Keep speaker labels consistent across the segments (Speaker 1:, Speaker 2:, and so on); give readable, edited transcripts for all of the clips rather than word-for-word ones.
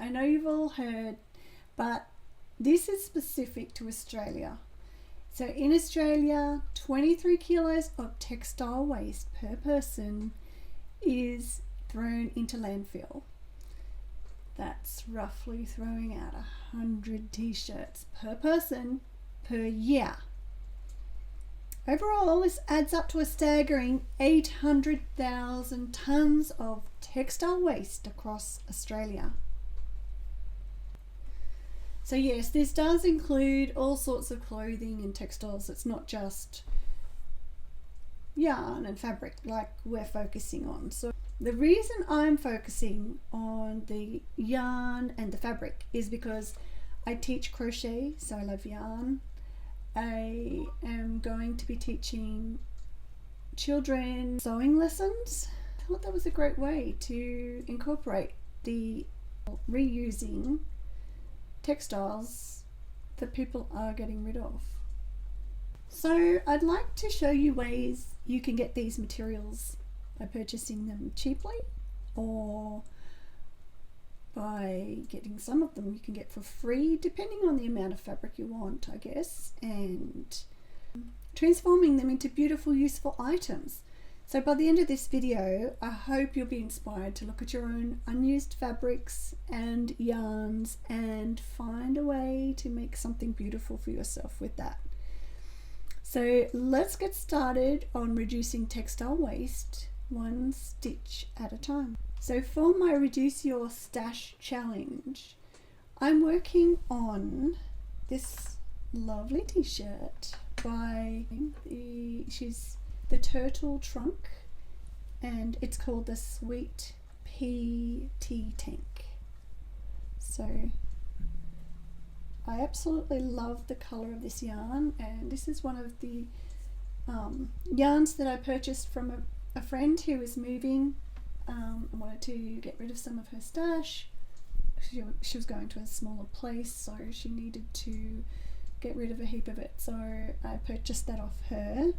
Speaker 1: I know you've all heard, but this is specific to Australia. So in Australia, 23 kilos of textile waste per person is thrown into landfill. That's roughly throwing out 100 t-shirts per person per year. Overall, this adds up to a staggering 800,000 tonnes of textile waste across Australia. So yes, this does include all sorts of clothing and textiles. It's not just yarn and fabric like we're focusing on. So the reason I'm focusing on the yarn and the fabric is because I teach crochet, so I love yarn. I am going to be teaching children sewing lessons. I thought that was a great way to incorporate the reusing textiles that people are getting rid of. So I'd like to show you ways you can get these materials by purchasing them cheaply, or by getting some of them you can get for free, depending on the amount of fabric you want, I guess, and transforming them into beautiful, useful items. So by the end of this video, I hope you'll be inspired to look at your own unused fabrics and yarns and find a way to make something beautiful for yourself with that. So let's get started on reducing textile waste one stitch at a time. So for my Reduce Your Stash challenge, I'm working on this lovely t-shirt by the Turtle Trunk, and it's called the Sweet Pea Tea Tank. So I absolutely love the color of this yarn, and this is one of the yarns that I purchased from a friend who was moving. I wanted to get rid of some of her stash. She was going to a smaller place, so she needed to get rid of a heap of it, so I purchased that off her,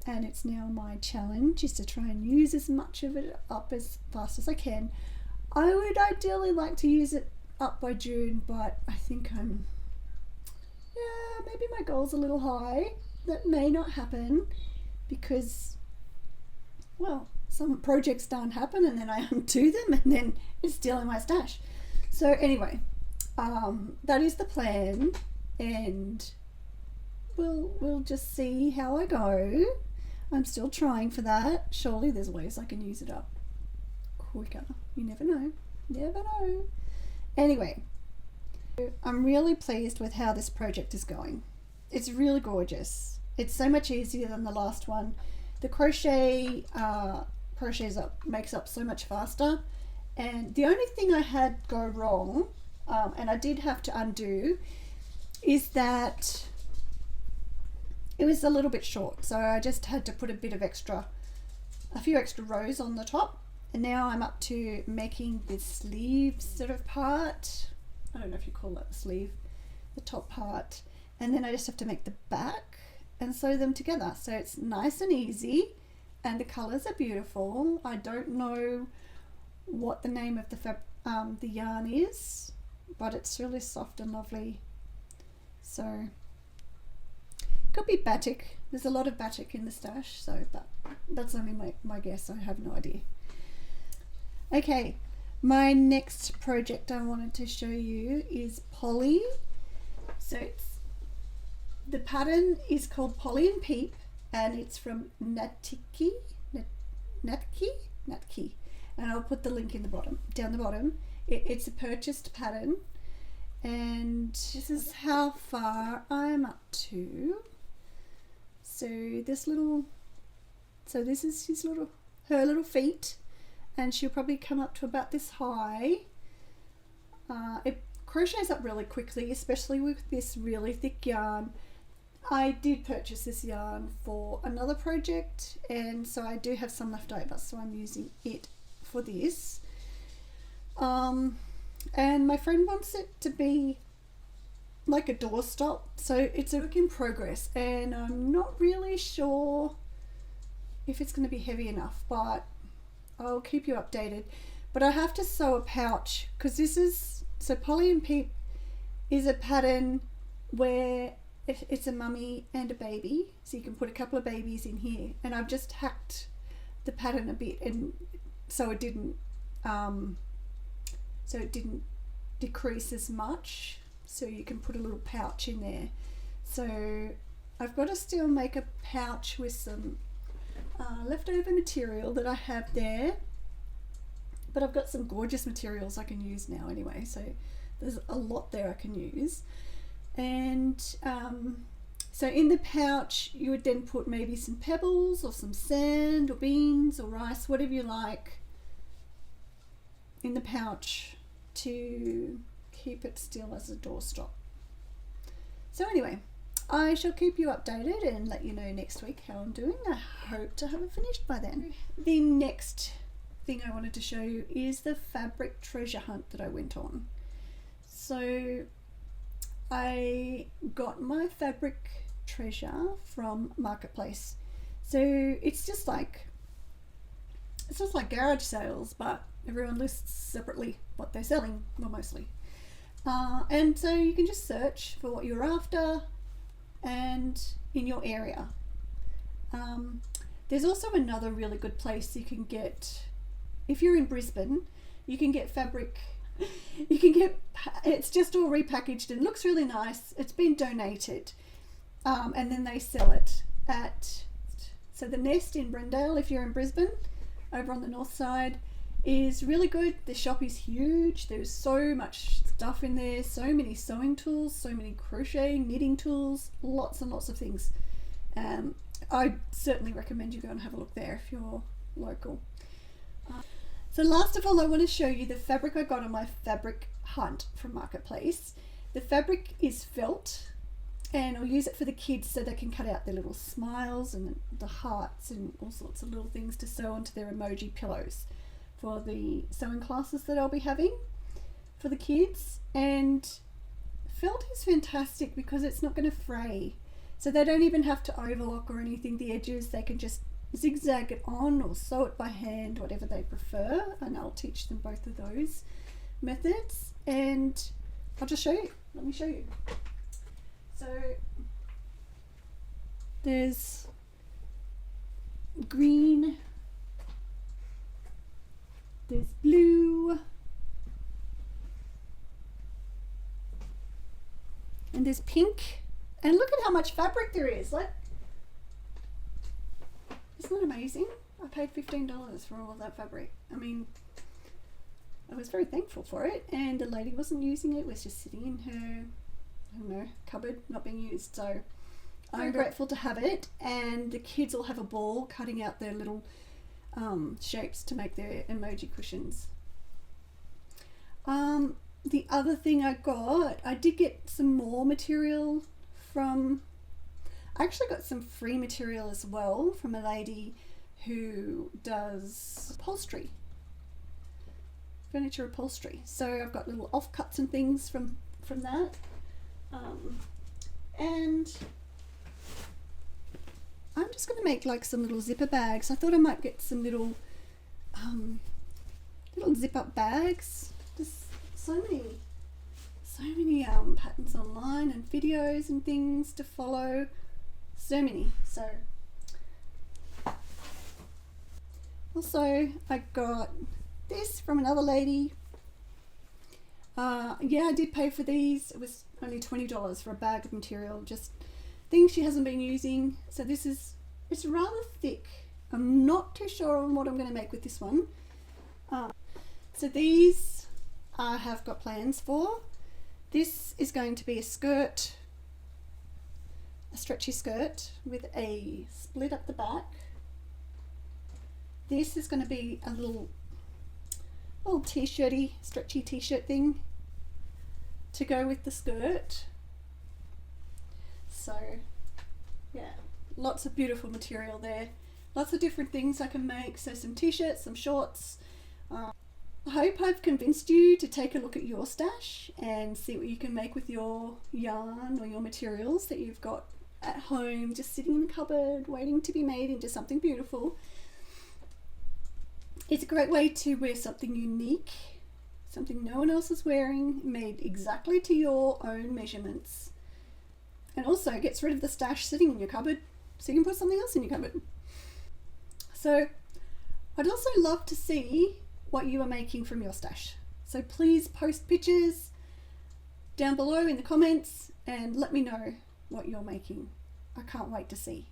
Speaker 1: and it's now my challenge is to try and use as much of it up as fast as I can. I would ideally like to use it up by June, but I think maybe my goal's a little high. That may not happen because, well, some projects don't happen and then I undo them and then it's still in my stash. So anyway, that is the plan, and we'll just see how I go. I'm still trying for that. Surely there's ways I can use it up quicker. You never know. Never know. Anyway, I'm really pleased with how this project is going. It's really gorgeous. It's so much easier than the last one. The crochet makes up so much faster, and the only thing I had go wrong, and I did have to undo, is that it was a little bit short, so I just had to put a few extra rows on the top, and now I'm up to making this sleeve sort of part. I don't know if you call that the sleeve, the top part, and then I just have to make the back and sew them together, so it's nice and easy. And the colors are beautiful. I don't know what the name of the yarn is, but it's really soft and lovely. So could be batik. There's a lot of batik in the stash, so that's only my guess. I have no idea. Okay, my next project I wanted to show you is Polly. So the pattern is called Polly and Peep, and it's from Natki, and I'll put the link in down the bottom. It's a purchased pattern, and this is how far I'm up to. So this is her little feet, and she'll probably come up to about this high. It crochets up really quickly, especially with this really thick yarn. I did purchase this yarn for another project, and so I do have some left over, so I'm using it for this. And my friend wants it to be like a doorstop, so it's a work in progress, and I'm not really sure if it's going to be heavy enough, but I'll keep you updated. But I have to sew a pouch because this is So Polly and Peep is a pattern where it's a mummy and a baby, so you can put a couple of babies in here, and I've just hacked the pattern a bit, and so it didn't decrease as much, so you can put a little pouch in there. So I've got to still make a pouch with some leftover material that I have there, but I've got some gorgeous materials I can use now anyway, so there's a lot there I can use. And so in the pouch you would then put maybe some pebbles or some sand or beans or rice, whatever you like, in the pouch to keep it still as a doorstop. So anyway, I shall keep you updated and let you know next week how I'm doing. I hope to have it finished by then. The next thing I wanted to show you is the fabric treasure hunt that I went on. So I got my fabric treasure from Marketplace. So it's just like garage sales, but everyone lists separately what they're selling, well, mostly. And so you can just search for what you're after and in your area. There's also another really good place you can get, if you're in Brisbane, you can get fabric. It's just all repackaged and looks really nice. It's been donated, and then they sell it at, so the Nest in Brendale, if you're in Brisbane, over on the north side, is really good. The shop is huge. There's so much stuff in there, so many sewing tools, so many crocheting, knitting tools, lots and lots of things. I certainly recommend you go and have a look there if you're local. So last of all, I want to show you the fabric I got on my fabric hunt from Marketplace. The fabric is felt, and I'll use it for the kids so they can cut out their little smiles and the hearts and all sorts of little things to sew onto their emoji pillows for the sewing classes that I'll be having for the kids. And felt is fantastic because it's not going to fray, so they don't even have to overlock or anything the edges. They can just zigzag it on or sew it by hand, whatever they prefer, and I'll teach them both of those methods. And I'll just show you. Let me show you. So there's green, there's blue, and there's pink, and look at how much fabric there is. Like, isn't that amazing? I paid $15 for all of that fabric. I mean, I was very thankful for it, and the lady wasn't using it, was just sitting in her, I don't know, cupboard, not being used. So I'm grateful to have it, and the kids will have a ball cutting out their little shapes to make their emoji cushions. The other thing I did get some more material from, I actually got some free material as well from a lady who does upholstery, furniture upholstery. So I've got little offcuts and things from that. And I'm just going to make like some little zipper bags. I thought I might get some little zip up bags. Just so many patterns online and videos and things to follow. So many. So also I got this from another lady. Yeah, I did pay for these. It was only $20 for a bag of material, just things she hasn't been using. So it's rather thick. I'm not too sure on what I'm going to make with this one. So these I have got plans for. This is going to be a skirt, a stretchy skirt with a split up the back. This is going to be a little t-shirty, stretchy t-shirt thing to go with the skirt. So yeah, lots of beautiful material there, lots of different things I can make. So some t-shirts, some shorts. I hope I've convinced you to take a look at your stash and see what you can make with your yarn or your materials that you've got at home, just sitting in the cupboard waiting to be made into something beautiful. It's a great way to wear something unique, something no one else is wearing, made exactly to your own measurements. And also gets rid of the stash sitting in your cupboard, so you can put something else in your cupboard. So I'd also love to see what you are making from your stash. So please post pictures down below in the comments and let me know what you're making. I can't wait to see.